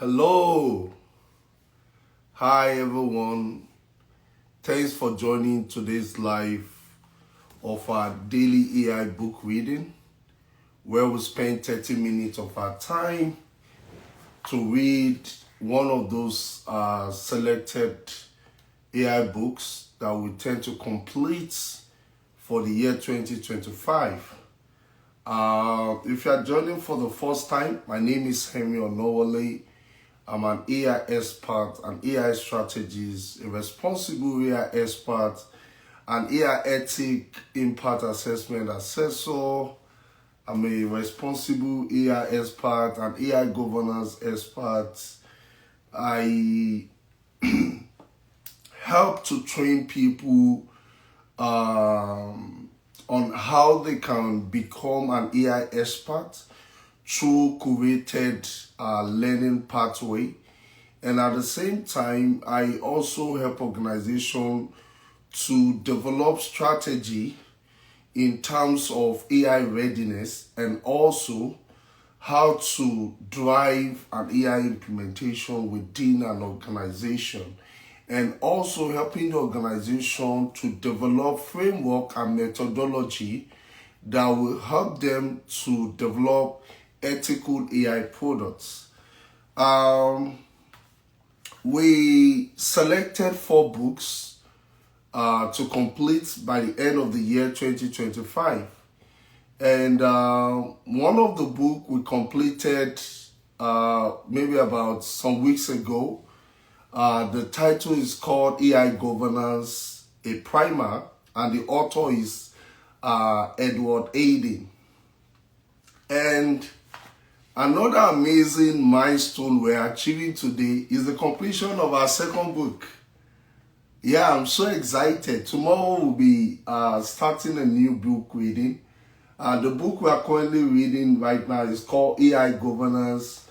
Hello. Hi, everyone. Thanks for joining today's live of our daily AI book reading, where we spend 30 minutes of our time to read one of those selected AI books that we tend to complete for the year 2025. If you are joining for the first time, my name is Henry Onowole. I'm an AI expert, an AI strategist, a responsible AI expert, an AI ethic impact assessment assessor. I'm a responsible AI expert, an AI governance expert. I help to train people on how they can become an AI expert through curated learning pathway. And at the same time, I also help organizations to develop strategy in terms of AI readiness and also how to drive an AI implementation within an organization, and also helping the organization to develop framework and methodology that will help them to develop ethical AI products. We selected 4 books to complete by the end of the year 2025. And one of the book we completed maybe about some weeks ago. The title is called AI Governance, a Primer, and the author is Edward Aden. And another amazing milestone we're achieving today is the completion of our second book. Yeah, I'm so excited. Tomorrow we'll be starting a new book reading. The book we are currently reading right now is called AI Governance,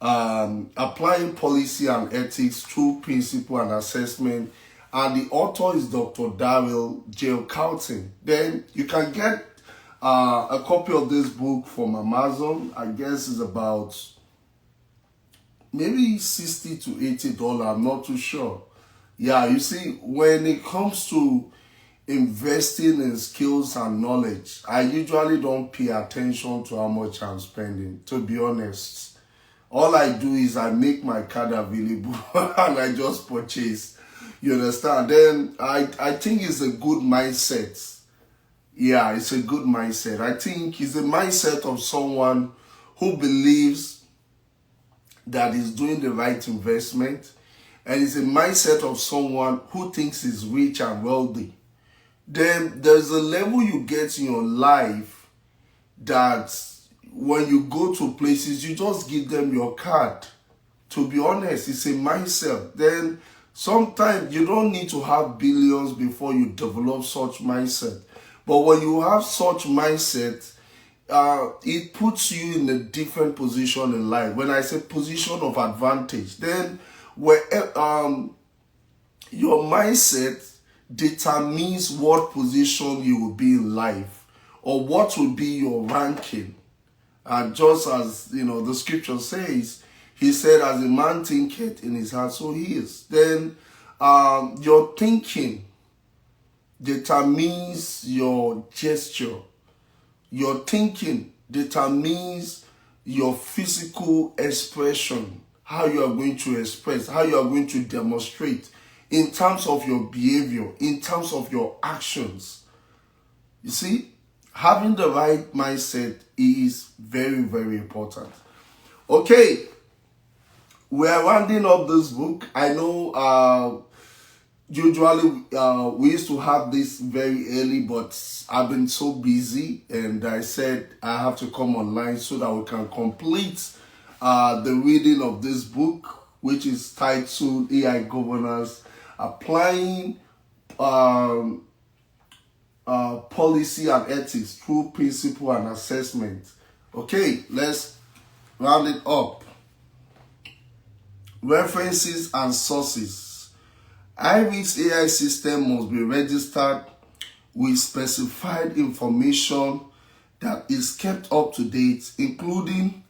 Applying Policy and Ethics Through Principle and Assessment. And the author is Dr. Darryl Carlton. Then you can get a copy of this book from Amazon. I guess it's about maybe $60 to $80. I'm not too sure. Yeah, you see, when it comes to investing in skills and knowledge, I usually don't pay attention to how much I'm spending, to be honest. All I do is I make my card available and I just purchase. You understand? Then I think it's a good mindset. Yeah, it's a good mindset. I think it's a mindset of someone who believes that he's doing the right investment, and it's a mindset of someone who thinks he's rich and wealthy. Then there's a level you get in your life that when you go to places, you just give them your card. To be honest, it's a mindset. Then sometimes you don't need to have billions before you develop such mindset. But when you have such mindset, it puts you in a different position in life. When I say position of advantage, then where your mindset determines what position you will be in life, or what will be your ranking. And just as the scripture says, he said, "As a man thinketh in his heart, so he is." Then your thinking determines your gesture. Your thinking determines your physical expression, how you are going to express, how you are going to demonstrate in terms of your behavior, in terms of your actions. You see, having the right mindset is very, very important. Okay, we are rounding up this book. I know usually we used to have this very early, but I've been so busy, and I said I have to come online so that we can complete the reading of this book, which is titled AI Governance, Applying Policy and Ethics Through Principle and Assessment. Okay, let's round it up. References and sources. IRIS AI system must be registered with specified information that is kept up to date, including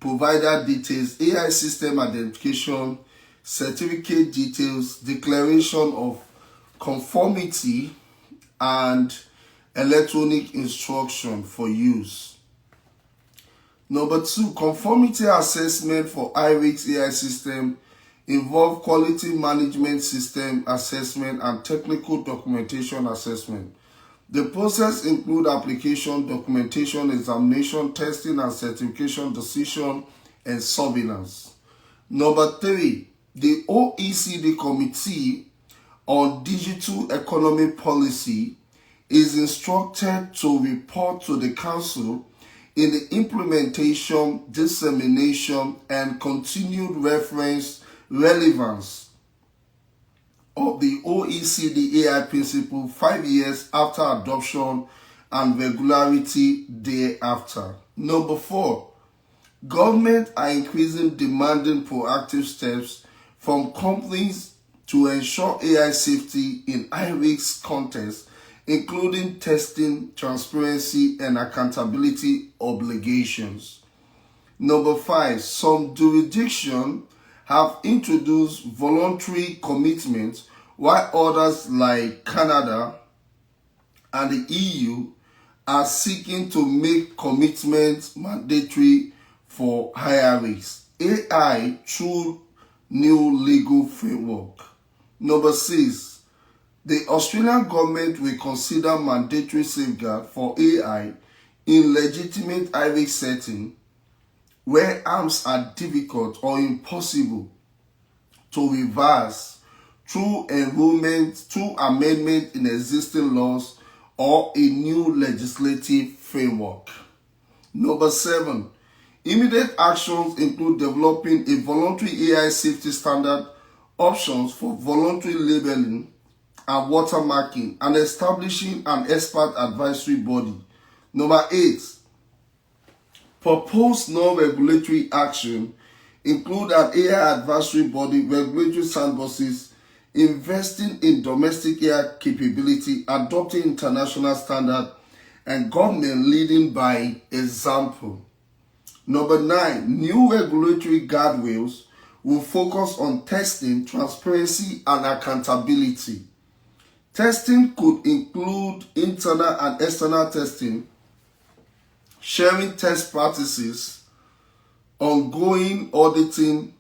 provider details, AI system identification, certificate details, declaration of conformity, and electronic instruction for use. Number 2, conformity assessment for high-risk AI system involve quality management system assessment and technical documentation assessment. The process include application, documentation, examination, testing and certification, decision, and surveillance. Number 3, the OECD Committee on Digital Economy Policy is instructed to report to the Council in the implementation, dissemination, and continued relevance of the OECD AI principle 5 years after adoption and regularity thereafter. Number 4, government are increasingly demanding proactive steps from companies to ensure AI safety in high-risk contexts, including testing, transparency, and accountability obligations. Number 5, some jurisdictions have introduced voluntary commitments, while others like Canada and the EU are seeking to make commitments mandatory for higher risks. AI through new legal framework. Number 6, the Australian government will consider mandatory safeguard for AI in legitimate high-risk settings where harms are difficult or impossible to reverse through amendment in existing laws or a new legislative framework. Number 7, immediate actions include developing a voluntary AI safety standard, options for voluntary labeling and watermarking, and establishing an expert advisory body. Number 8, proposed non-regulatory action include an AI advisory body, regulatory sandboxes, investing in domestic AI capability, adopting international standards, and government leading by example. Number 9, new regulatory guardrails will focus on testing, transparency, and accountability. Testing could include internal and external testing, sharing test practices, ongoing auditing,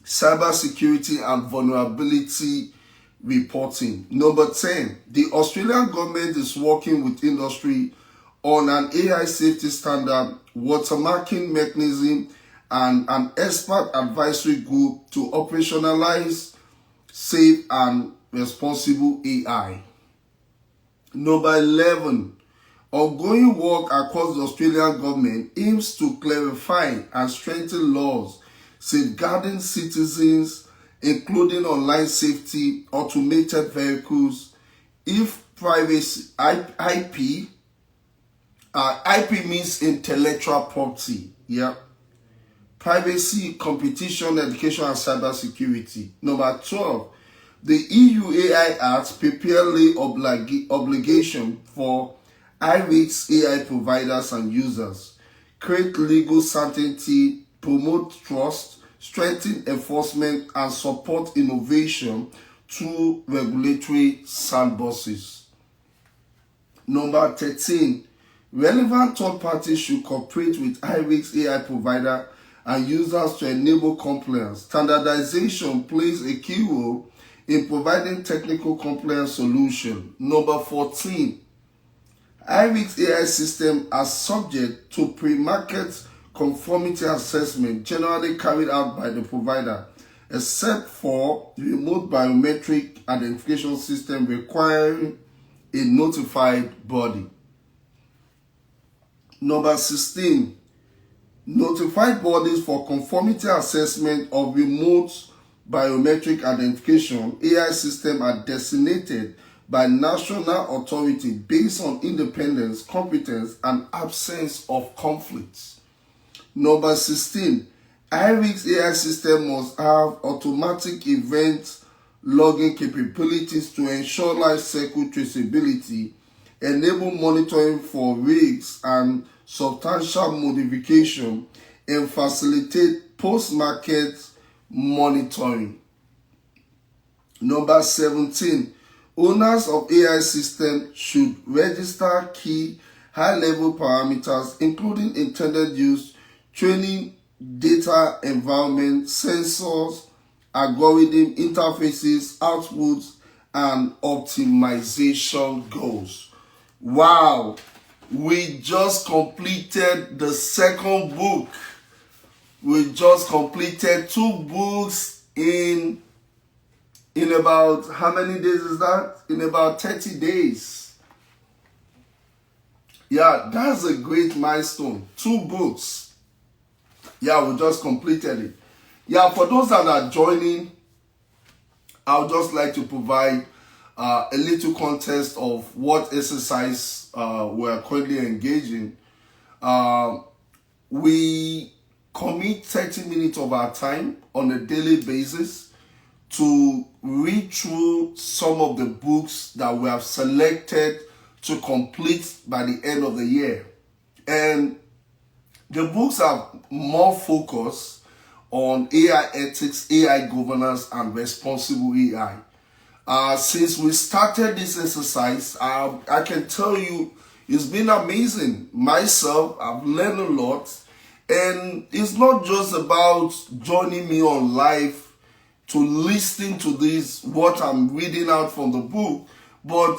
cybersecurity and vulnerability reporting. Number 10, the Australian government is working with industry on an AI safety standard, watermarking mechanism, and an expert advisory group to operationalize safe and responsible AI. Number 11, ongoing work across the Australian government aims to clarify and strengthen laws safeguarding citizens, including online safety, automated vehicles, if privacy, IP means intellectual property, privacy, competition, education, and cybersecurity. Number 12, the EU AI Act prepare lay obligation for high-risk AI providers and users, create legal certainty, promote trust, strengthen enforcement, and support innovation through regulatory sandboxes. Number 13, relevant third parties should cooperate with high-risk AI provider and users to enable compliance. Standardization plays a key role in providing technical compliance solution. Number 14, high-risk AI systems are subject to pre-market conformity assessment generally carried out by the provider, except for remote biometric identification system requiring a notified body. Number 16, notified bodies for conformity assessment of remote biometric identification AI system are designated by national authority based on independence, competence, and absence of conflicts. Number 16, high-risk AI system must have automatic event logging capabilities to ensure life cycle traceability, enable monitoring for risks and substantial modification, and facilitate post-market monitoring. Number 17, owners of AI systems should register key high-level parameters, including intended use, training, data environment, sensors, algorithm, interfaces, outputs, and optimization goals. Wow, we just completed the second book. We just completed 2 books in about, how many days is that? In about 30 days. Yeah, that's a great milestone. 2 books. Yeah, we just completed it. Yeah, for those that are joining, I would just like to provide a little context of what exercise we're currently engaging. We commit 30 minutes of our time on a daily basis to read through some of the books that we have selected to complete by the end of the year. And the books are more focused on AI ethics, AI governance, and responsible AI. Since we started this exercise, I can tell you it's been amazing. Myself, I've learned a lot. And it's not just about joining me on live to listen to this, what I'm reading out from the book, but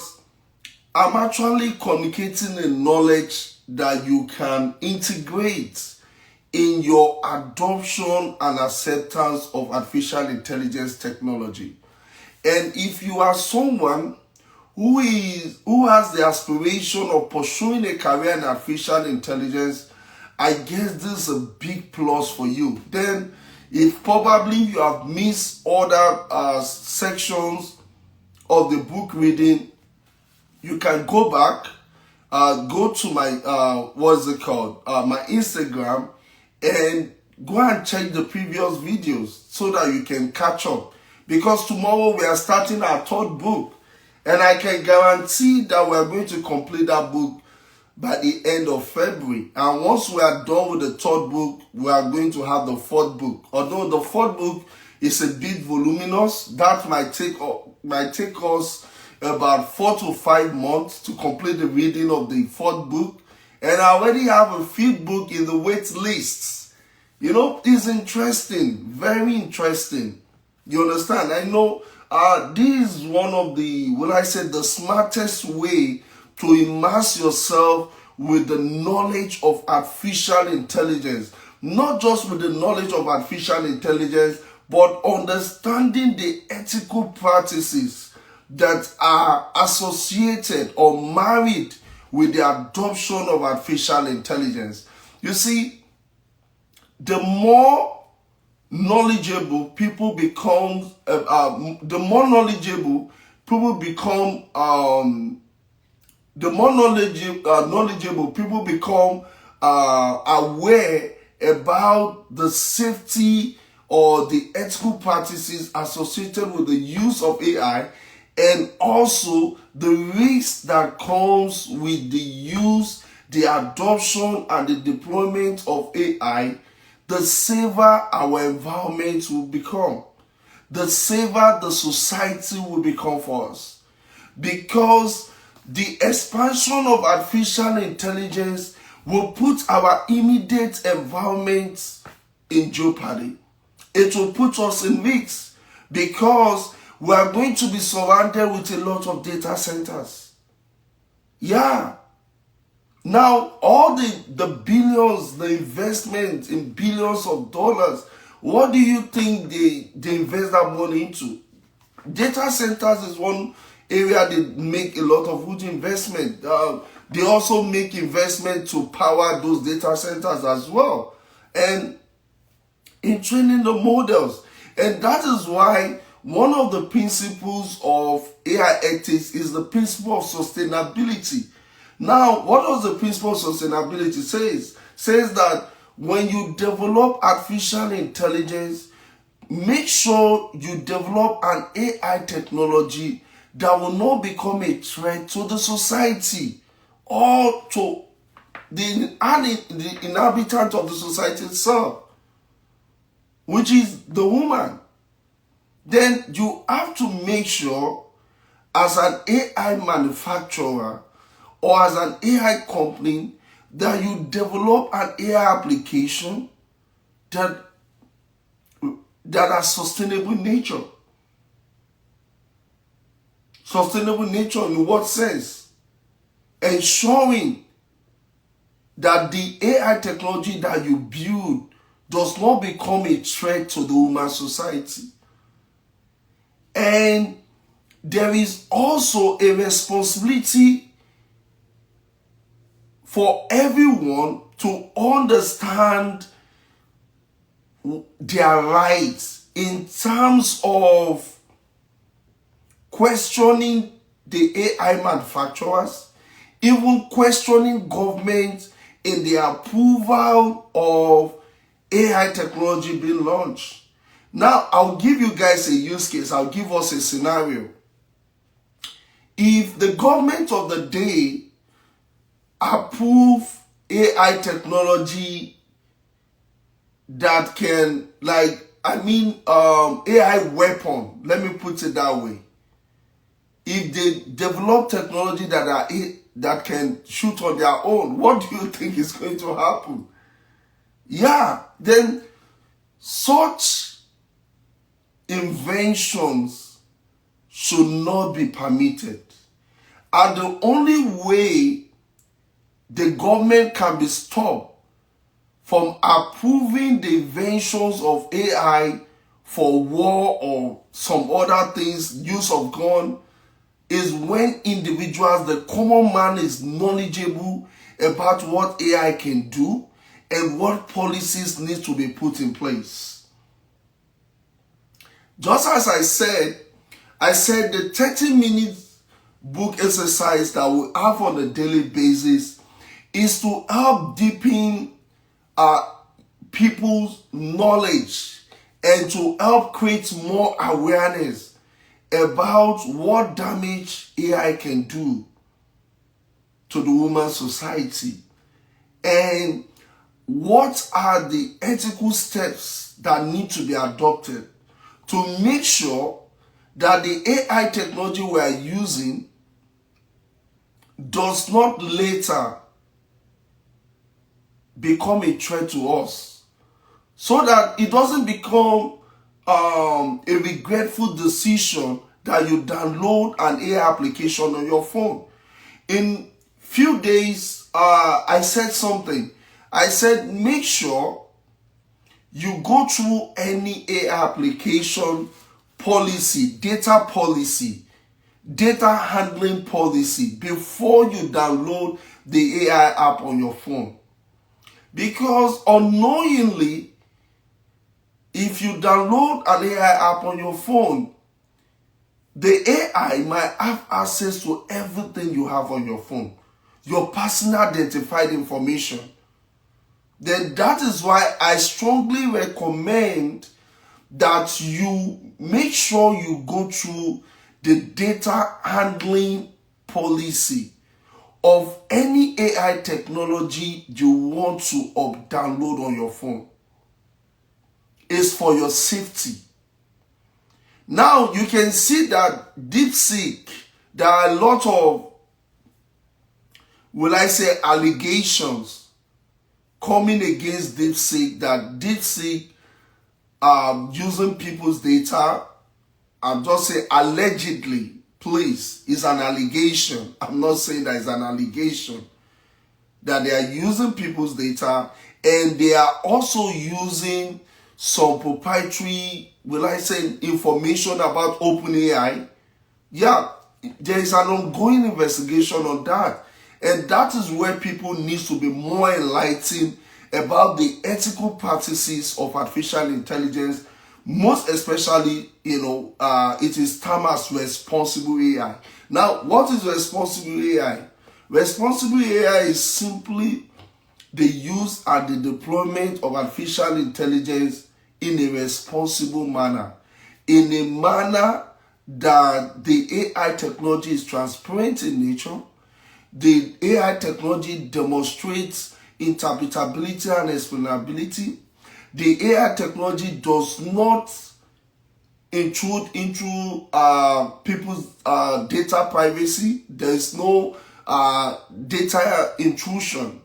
I'm actually communicating a knowledge that you can integrate in your adoption and acceptance of artificial intelligence technology. And if you are someone who has the aspiration of pursuing a career in artificial intelligence, I guess this is a big plus for you. Then, if probably you have missed other sections of the book reading, you can go back, go to my, my Instagram, and go and check the previous videos so that you can catch up. Because tomorrow we are starting our 3rd book, and I can guarantee that we are going to complete that book by the end of February. And once we are done with the 3rd book, we are going to have the 4th book. Although the 4th book is a bit voluminous, that might take us about 4 to 5 months to complete the reading of the 4th book. And I already have a 5th book in the wait lists. You know, it's interesting, very interesting. You understand? I know this is one of the, the smartest way to immerse yourself with the knowledge of artificial intelligence. Not just with the knowledge of artificial intelligence, but understanding the ethical practices that are associated or married with the adoption of artificial intelligence. You see, the more knowledgeable people become, the more knowledgeable people become aware about the safety or the ethical practices associated with the use of AI, and also the risk that comes with the use, the adoption, and the deployment of AI, the safer our environment will become, the safer the society will become for us. Because the expansion of artificial intelligence will put our immediate environment in jeopardy. It will put us in risk because we are going to be surrounded with a lot of data centers. Yeah. Now, all the billions, the investment in billions of dollars, what do you think they invest that money into? Data centers is one area they make a lot of huge investment. They also make investment to power those data centers as well, and in training the models. And that is why one of the principles of AI ethics is the principle of sustainability. Now, what does the principle of sustainability say? Says that when you develop artificial intelligence, make sure you develop an AI technology that will not become a threat to the society or to the inhabitant of the society itself, which is the woman. Then you have to make sure, as an AI manufacturer or as an AI company, that you develop an AI application that are sustainable in nature. Sustainable nature in what sense? Ensuring that the AI technology that you build does not become a threat to the human society. And there is also a responsibility for everyone to understand their rights in terms of questioning the AI manufacturers, even questioning government in the approval of AI technology being launched. Now, I'll give you guys a use case. I'll give us a scenario. If the government of the day approve AI technology that can, AI weapon, let me put it that way. If they develop technology that can shoot on their own, what do you think is going to happen? Yeah, then such inventions should not be permitted. And the only way the government can be stopped from approving the inventions of AI for war or some other things, use of gun, is when individuals, the common man, is knowledgeable about what AI can do and what policies need to be put in place. Just as I said the 30-minute book exercise that we have on a daily basis is to help deepen people's knowledge and to help create more awareness about what damage AI can do to the human society and what are the ethical steps that need to be adopted to make sure that the AI technology we are using does not later become a threat to us, so that it doesn't become a regretful decision that you download an AI application on your phone. In few days, I said something. I said, make sure you go through any AI application policy, data handling policy before you download the AI app on your phone. Because unknowingly, if you download an AI app on your phone, the AI might have access to everything you have on your phone, your personal identified information. Then that is why I strongly recommend that you make sure you go through the data handling policy of any AI technology you want to download on your phone. It's for your safety. Now you can see that DeepSeek, there are a lot of, allegations coming against DeepSeek, that DeepSeek using people's data. I'm just saying allegedly, please, it's an allegation. I'm not saying that it's an allegation. That they are using people's data and they are also using some proprietary, information about OpenAI. Yeah, there is an ongoing investigation on that. And that is where people need to be more enlightened about the ethical practices of artificial intelligence. Most especially, it is termed as responsible AI. Now, what is responsible AI? Responsible AI is simply the use and the deployment of artificial intelligence in a responsible manner. In a manner that the AI technology is transparent in nature, the AI technology demonstrates interpretability and explainability. The AI technology does not intrude into people's data privacy. There is no data intrusion.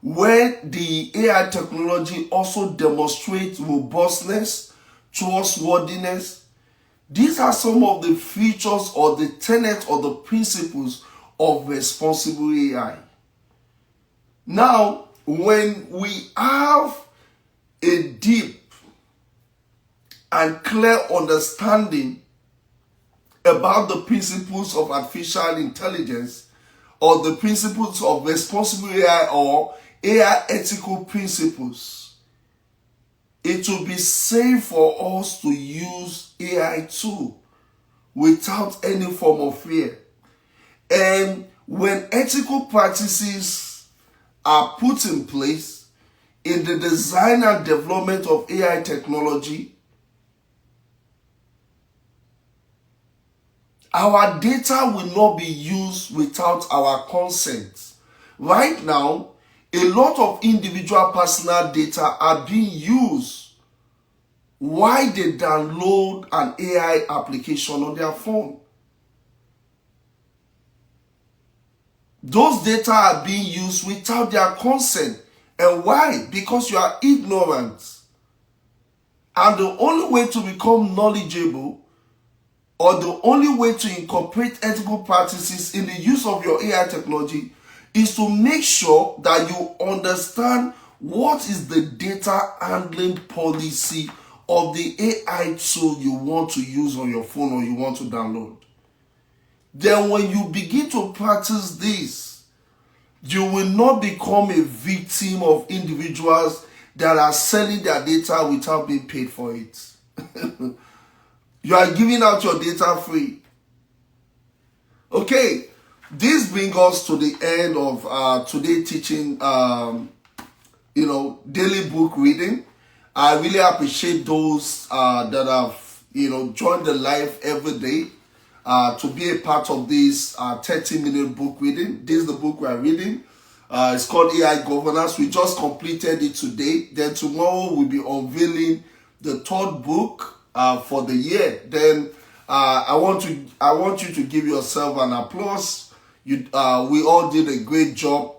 Where the AI technology also demonstrates robustness, trustworthiness. These are some of the features or the tenets or the principles of responsible AI. Now, when we have a deep and clear understanding about the principles of artificial intelligence or the principles of responsible AI or AI ethical principles, it will be safe for us to use AI too without any form of fear. And when ethical practices are put in place in the design and development of AI technology, our data will not be used without our consent. Right now, a lot of individual personal data are being used while they download an AI application on their phone. Those data are being used without their consent. And why? Because you are ignorant. And the only way to become knowledgeable or the only way to incorporate ethical practices in the use of your AI technology is to make sure that you understand what is the data handling policy of the AI tool you want to use on your phone or you want to download. Then when you begin to practice this, you will not become a victim of individuals that are selling their data without being paid for it. You are giving out your data free. Okay, this brings us to the end of today's teaching, daily book reading. I really appreciate those that have, joined the live every day to be a part of this 30-minute book reading. This is the book we are reading. It's called AI Governance. We just completed it today. Then tomorrow we'll be unveiling the third book for the year. Then I want you to give yourself an applause. We all did a great job,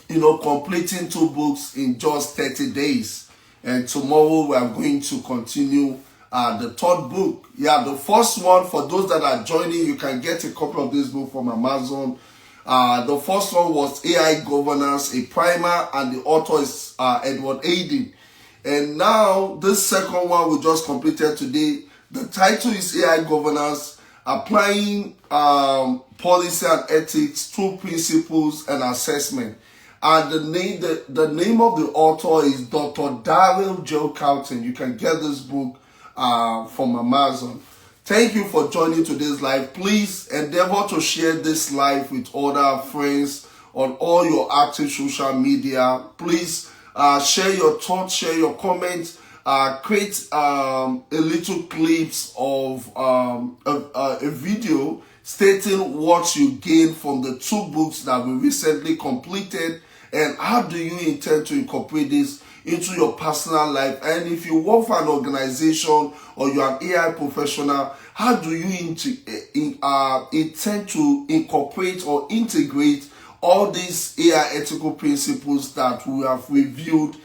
completing 2 books in just 30 days. And tomorrow we are going to continue the third book. Yeah, the first one, for those that are joining, you can get a copy of this book from Amazon. The first one was AI Governance, a primer, and the author is Edward Aiden. And now this second one we just completed today. The title is AI Governance, Applying Policy and Ethics Through Principles and Assessment. And the name of the author is Dr. Darryl Carlton. You can get this book from Amazon. Thank you for joining today's live. Please endeavor to share this live with other friends on all your active social media. Please share your thoughts, share your comments, create a little clips of a video stating what you gained from the 2 books that we recently completed and how do you intend to incorporate this into your personal life. And if you work for an organization or you're an AI professional, how do you intend to incorporate or integrate all these AI ethical principles that we have reviewed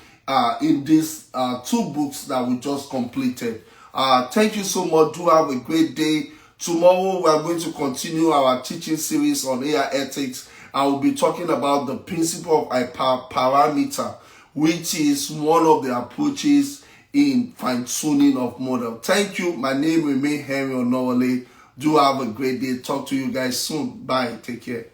in these 2 books that we just completed. Thank you so much. Do have a great day. Tomorrow we are going to continue our teaching series on AI ethics. I will be talking about the principle of hyperparameter, which is one of the approaches in fine-tuning of model. Thank you. My name remains Henry Onowale. Do have a great day. Talk to you guys soon. Bye. Take care.